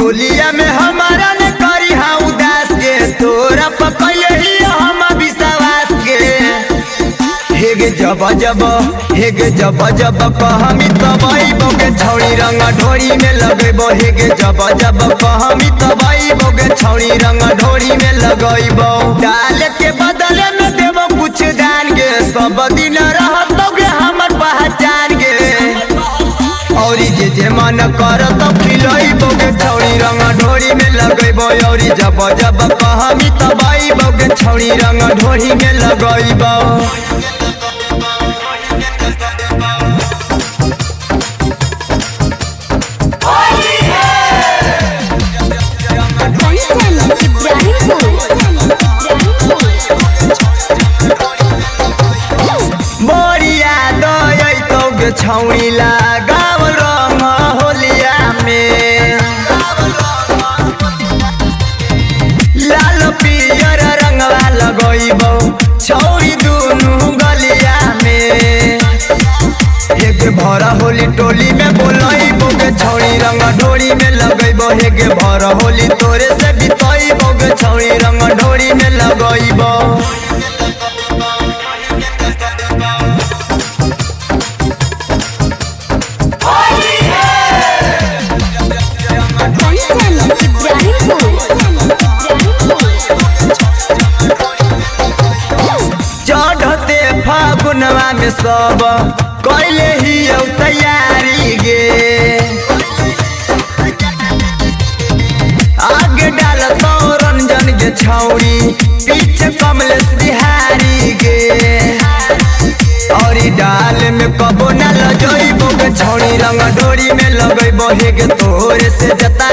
होलिया में हमारा ने करी हाँ उदास के तोरा पकड़े ही हम विश्वास के हेगे जब जब कहमी तबाई बोगे छौड़ी रंग ढोरी में लगेबो हेगे जब कहमी तबाई बोगे छौड़ी रंग ढोरी में लगेबो डाल के बदले में देबो कुछ दान गे सब दिन रहतोगे हमर पहचान गे और जे मन कर तो खिलैबोगे छौड़ी रंग ढोरी में लगेबो और जब कहमी तबाई बोगे छौड़ी रंग ढोरी में लगेबो। छौड़ी लगाव रंग होलिया में लाल पियर रंगवा लगइबो छौड़ी दुनु गलिया में हेगे भर होली टोली में बोलइबो गे छौड़ी रंग ढोरी में लगइबो हेगे भर होली तोरे से बितइबो गे छौड़ी रंग ढोरी में लगइबो। चढ़ते फागुनवा में सब कैले ही तैयारी गे आगे डाल तो रंजन के छौड़ी पीछे कमलेश बिहारी गे और डाल में कबो न लगइबो गे छौड़ी रंग ढोरी में लगइबो हेगे तोरे से जता